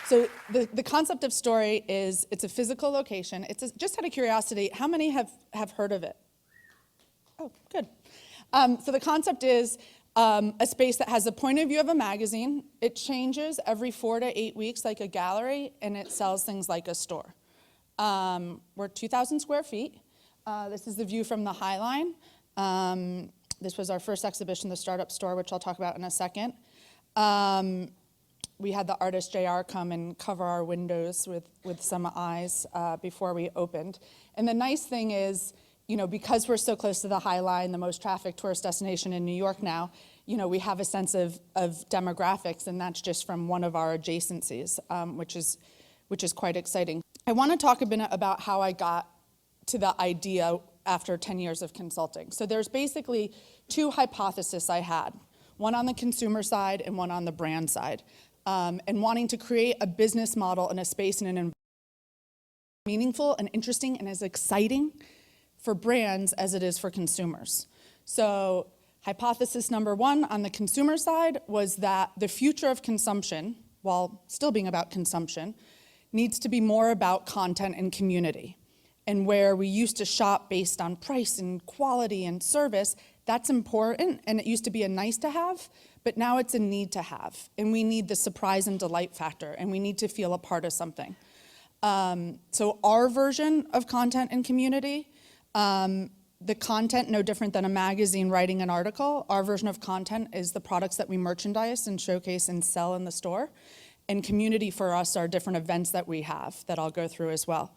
So the concept of story is it's a physical location. Just out of curiosity, how many have heard of it? Oh, good. So the concept is a space that has the point of view of a magazine. It changes every 4 to 8 weeks like a gallery, and it sells things like a store. We're 2,000 square feet. This is the view from the High Line. This was our first exhibition, the Startup Store, which I'll talk about in a second. We had the artist JR come and cover our windows with some eyes before we opened. And the nice thing is, because we're so close to the High Line, the most trafficked tourist destination in New York now, we have a sense of demographics, and that's just from one of our adjacencies, which is quite exciting. I want to talk a bit about how I got to the idea after 10 years of consulting. So there's basically 2 hypotheses I had, one on the consumer side and one on the brand side, and wanting to create a business model in a space and an environment meaningful and interesting and as exciting for brands as it is for consumers. So hypothesis number 1 on the consumer side was that the future of consumption, while still being about consumption, needs to be more about content and community. And where we used to shop based on price and quality and service, that's important, and it used to be a nice to have, but now it's a need to have. And we need the surprise and delight factor, and we need to feel a part of something. So our version of content and community, the content, no different than a magazine writing an article, our version of content is the products that we merchandise and showcase and sell in the store. And community for us are different events that we have that I'll go through as well.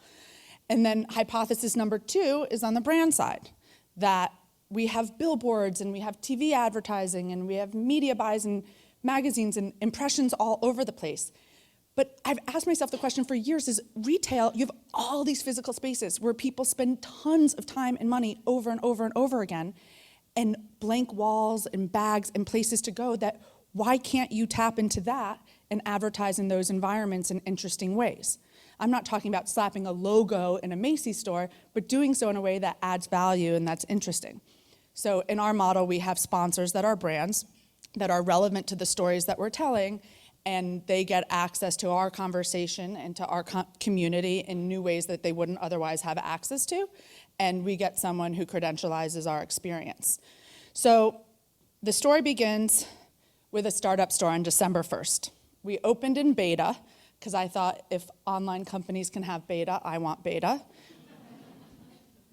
And then hypothesis number 2 is on the brand side, that we have billboards and we have TV advertising and we have media buys and magazines and impressions all over the place. But I've asked myself the question for years, is retail, you have all these physical spaces where people spend tons of time and money over and over and over again, and blank walls and bags and places to go, that why can't you tap into that and advertise in those environments in interesting ways? I'm not talking about slapping a logo in a Macy's store, but doing so in a way that adds value and that's interesting. So in our model, we have sponsors that are brands that are relevant to the stories that we're telling, and they get access to our conversation and to our community in new ways that they wouldn't otherwise have access to, and we get someone who credentializes our experience. So the story begins with a startup store on December 1st. We opened in beta, because I thought if online companies can have beta, I want beta.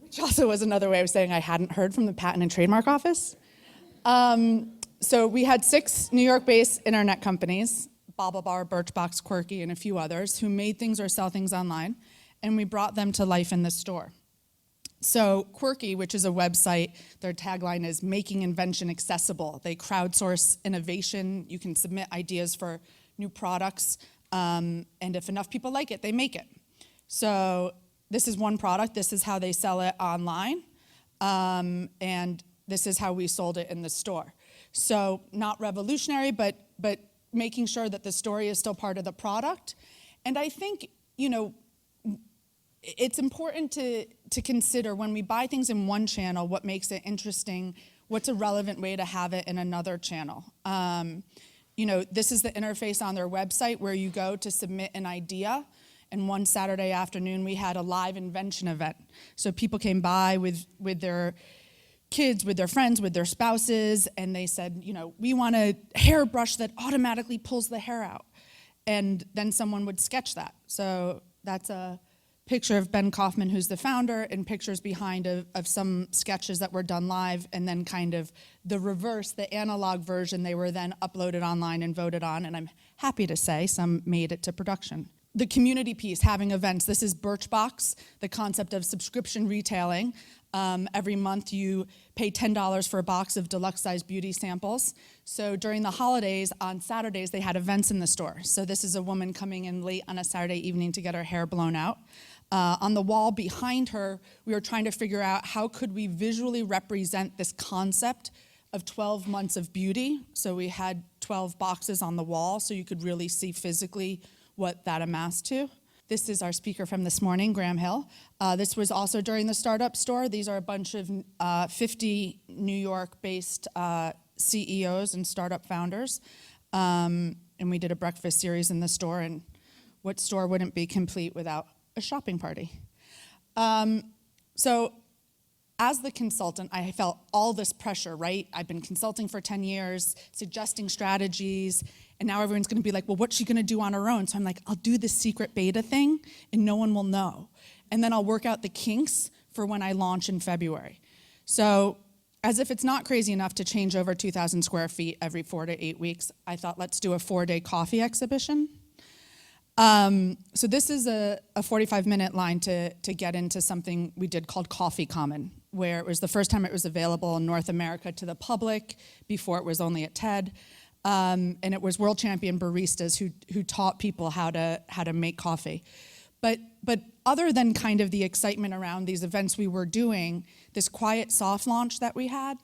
Which also was another way of saying I hadn't heard from the Patent and Trademark Office. So we had 6 New York-based internet companies, BaubleBar, Birchbox, Quirky, and a few others, who made things or sell things online, and we brought them to life in the store. So Quirky, which is a website, their tagline is making invention accessible. They crowdsource innovation. You can submit ideas for new products. And if enough people like it, they make it. So this is one product. This is how they sell it online. And this is how we sold it in the store. So not revolutionary, but making sure that the story is still part of the product. And I think, it's important to consider when we buy things in one channel, what makes it interesting, what's a relevant way to have it in another channel. This is the interface on their website where you go to submit an idea. And one Saturday afternoon, we had a live invention event. So people came by with their kids, with their friends, with their spouses, and they said, we want a hairbrush that automatically pulls the hair out. And then someone would sketch that. So that's a picture of Ben Kaufman, who's the founder, and pictures behind of some sketches that were done live, and then kind of the reverse, the analog version, they were then uploaded online and voted on, and I'm happy to say some made it to production. The community piece, having events, this is Birchbox, the concept of subscription retailing. Every month you pay $10 for a box of deluxe-sized beauty samples. So during the holidays, on Saturdays, they had events in the store. So this is a woman coming in late on a Saturday evening to get her hair blown out. On the wall behind her, we were trying to figure out how could we visually represent this concept of 12 months of beauty. So we had 12 boxes on the wall so you could really see physically what that amassed to. This is our speaker from this morning, Graham Hill. This was also during the startup store. These are a bunch of 50 New York-based CEOs and startup founders. And we did a breakfast series in the store, and what store wouldn't be complete without a shopping party? So as the consultant, I felt all this pressure, right? I've been consulting for 10 years, suggesting strategies, and now everyone's gonna be like, well, what's she gonna do on her own? So I'm like, I'll do this secret beta thing, and no one will know. And then I'll work out the kinks for when I launch in February. So as if it's not crazy enough to change over 2,000 square feet every 4 to 8 weeks, I thought, let's do a 4-day coffee exhibition. So this is a 45-minute line to get into something we did called Coffee Common, where it was the first time it was available in North America to the public. Before it was only at TED. And it was world champion baristas who taught people how to make coffee. But other than kind of the excitement around these events we were doing, this quiet soft launch that we had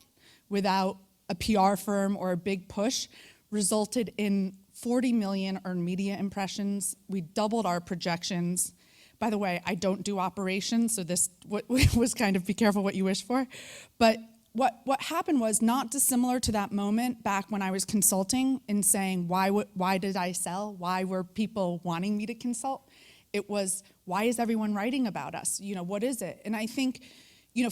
without a PR firm or a big push resulted in 40 million earned media impressions. We doubled our projections. By the way, I don't do operations, so this was kind of be careful what you wish for. But what happened was not dissimilar to that moment back when I was consulting and saying, why did I sell? Why were people wanting me to consult? It was, why is everyone writing about us? What is it? And I think,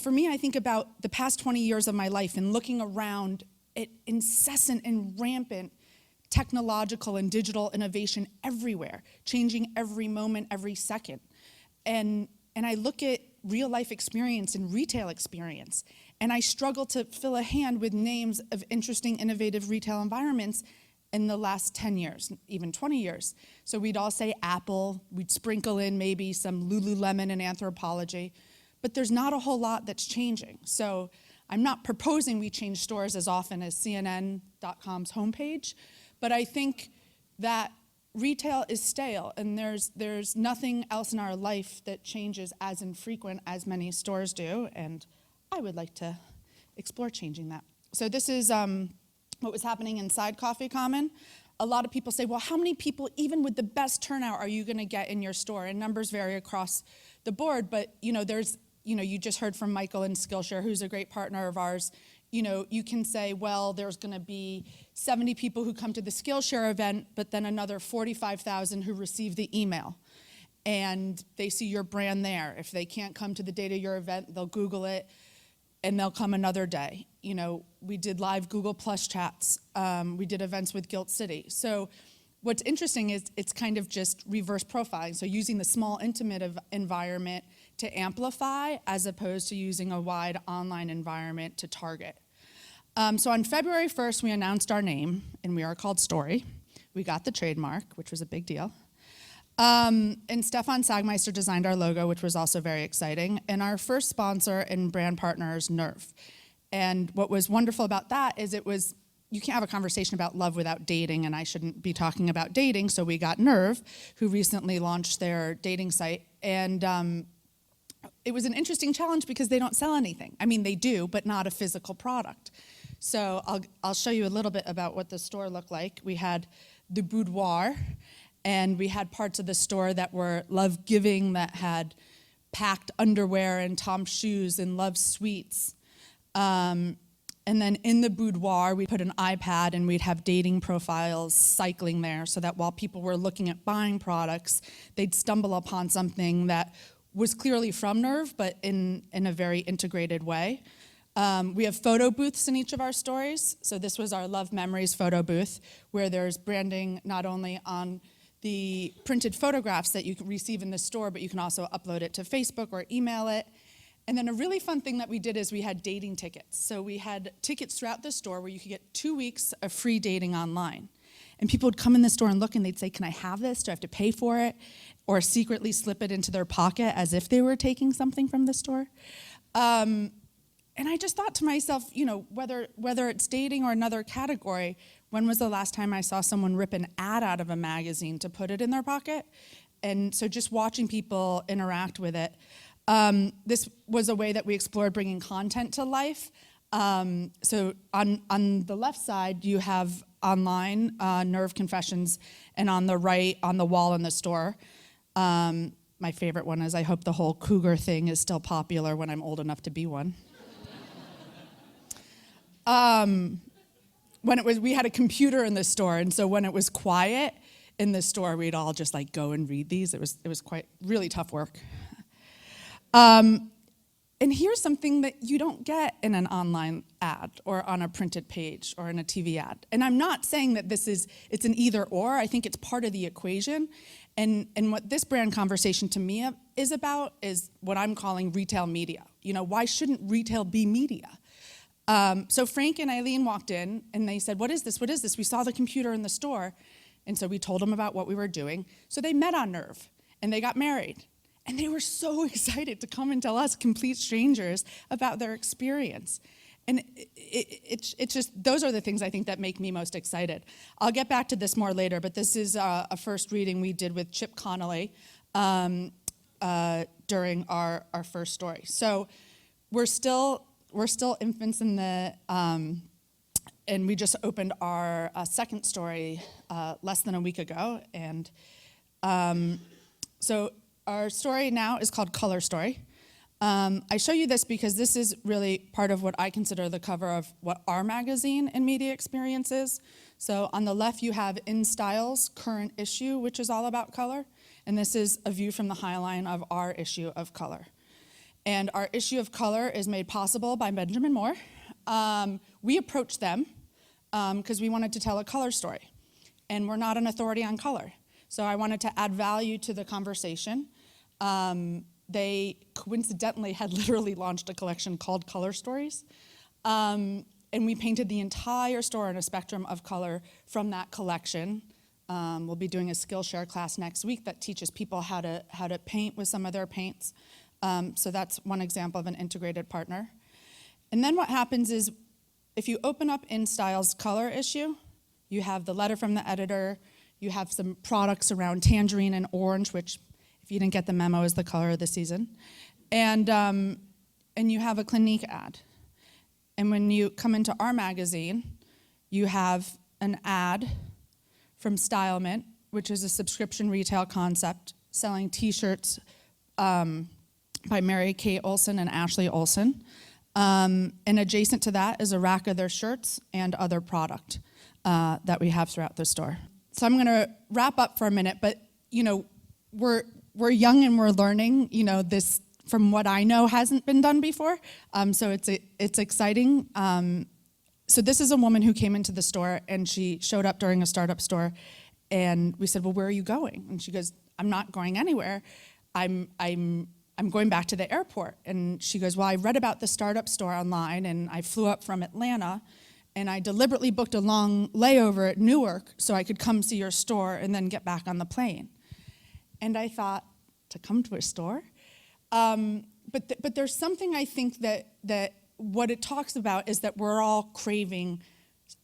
for me, I think about the past 20 years of my life and looking around at incessant and rampant technological and digital innovation everywhere, changing every moment, every second. And I look at real life experience and retail experience, and I struggle to fill a hand with names of interesting, innovative retail environments in the last 10 years, even 20 years. So we'd all say Apple, we'd sprinkle in maybe some Lululemon and Anthropologie, but there's not a whole lot that's changing. So I'm not proposing we change stores as often as CNN.com's homepage, but I think that retail is stale, and there's nothing else in our life that changes as infrequent as many stores do, and I would like to explore changing that. So this is what was happening inside Coffee Common. A lot of people say, well, how many people, even with the best turnout, are you gonna get in your store? And numbers vary across the board, but there's, you just heard from Michael in Skillshare, who's a great partner of ours. You can say, well, there's gonna be 70 people who come to the Skillshare event, but then another 45,000 who receive the email. And they see your brand there. If they can't come to the date of your event, they'll Google it, and they'll come another day. We did live Google Plus chats. We did events with Guilt City. So what's interesting is it's kind of just reverse profiling. So using the small, intimate environment to amplify as opposed to using a wide online environment to target. So on February 1st, we announced our name, and we are called Story. We got the trademark, which was a big deal. And Stefan Sagmeister designed our logo, which was also very exciting. And our first sponsor and brand partner is Nerve. And what was wonderful about that is you can't have a conversation about love without dating, and I shouldn't be talking about dating, so we got Nerve, who recently launched their dating site. And it was an interesting challenge because they don't sell anything. I mean, they do, but not a physical product. So I'll show you a little bit about what the store looked like. We had the boudoir, and we had parts of the store that were love-giving, that had packed underwear and Tom's shoes and love sweets. And then in the boudoir, we put an iPad, and we'd have dating profiles cycling there so that while people were looking at buying products, they'd stumble upon something that was clearly from Nerve, but in a very integrated way. We have photo booths in each of our stories. So this was our Love Memories photo booth, where there's branding not only on the printed photographs that you can receive in the store, but you can also upload it to Facebook or email it. And then a really fun thing that we did is we had dating tickets. So we had tickets throughout the store where you could get 2 weeks of free dating online. And people would come in the store and look, and they'd say, can I have this? Do I have to pay for it? Or secretly slip it into their pocket as if they were taking something from the store. And I just thought to myself, whether it's dating or another category, when was the last time I saw someone rip an ad out of a magazine to put it in their pocket? And so just watching people interact with it. This was a way that we explored bringing content to life. So on the left side, you have online Nerve Confessions, and on the right, on the wall in the store, my favorite one is, I hope the whole cougar thing is still popular when I'm old enough to be one. We had a computer in the store, and so when it was quiet, in the store, we'd all just like go and read these. It was quite really tough work. And here's something that you don't get in an online ad or on a printed page or in a TV ad. And I'm not saying that it's an either or. I think it's part of the equation. And what this brand conversation to me is about is what I'm calling retail media. Why shouldn't retail be media? So Frank and Eileen walked in and they said, what is this? What is this? We saw the computer in the store. And so we told them about what we were doing. So they met on Nerve and they got married. And they were so excited to come and tell us, complete strangers, about their experience. And it's just, those are the things I think that make me most excited. I'll get back to this more later, but this is a first reading we did with Chip Connolly during our first story. So we're still infants in the, and we just opened our second story less than a week ago. And so our story now is called Color Story. I show you this because this is really part of what I consider the cover of what our magazine and media experience is. So on the left, you have In Style's current issue, which is all about color. And this is a view from the High Line of our issue of color. And our issue of color is made possible by Benjamin Moore. We approached them because we wanted to tell a color story. And we're not an authority on color. So I wanted to add value to the conversation. They coincidentally had literally launched a collection called Color Stories. And we painted the entire store in a spectrum of color from that collection. We'll be doing a Skillshare class next week that teaches people how to paint with some of their paints. So that's one example of an integrated partner. And then what happens is, if you open up In Style's color issue, you have the letter from the editor, you have some products around tangerine and orange, which, if you didn't get the memo, is the color of the season. And you have a Clinique ad. And when you come into our magazine, you have an ad from Stylement, which is a subscription retail concept selling T-shirts by Mary Kate Olsen and Ashley Olsen. And adjacent to that is a rack of their shirts and other product that we have throughout the store. So I'm going to wrap up for a minute, but we're young and we're learning. This, from what I know, hasn't been done before. So it's exciting. So this is a woman who came into the store and she showed up during a startup store, and we said, "Well, where are you going?" And she goes, "I'm not going anywhere. I'm going back to the airport." And she goes, "Well, I read about the startup store online, and I flew up from Atlanta, and I deliberately booked a long layover at Newark so I could come see your store and then get back on the plane." And I thought, to come to a store? But there's something I think that what it talks about is that we're all craving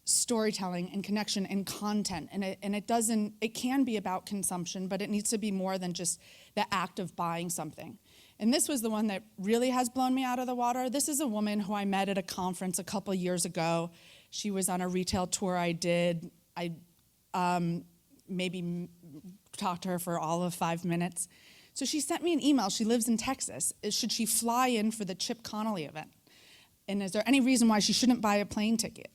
storytelling and connection and content, and it can be about consumption, but it needs to be more than just the act of buying something. And this was the one that really has blown me out of the water. This is a woman who I met at a conference a couple years ago. She was on a retail tour I did. I maybe talked to her for all of 5 minutes. So she sent me an email. She lives in Texas. Should she fly in for the Chip Connolly event? And is there any reason why she shouldn't buy a plane ticket?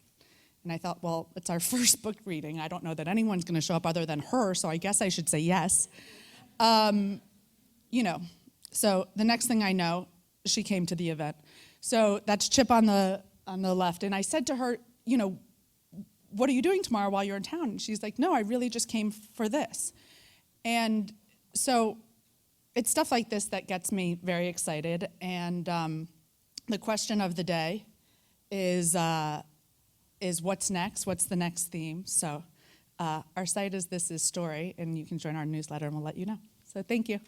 And I thought, well, it's our first book reading. I don't know that anyone's going to show up other than her, so I guess I should say yes. So the next thing I know, she came to the event. So that's Chip on the left. And I said to her, "What are you doing tomorrow while you're in town?" And she's like, "No, I really just came for this." And so it's stuff like this that gets me very excited. And the question of the day is what's next? What's the next theme? So our site is This Is Story, and you can join our newsletter and we'll let you know. So thank you.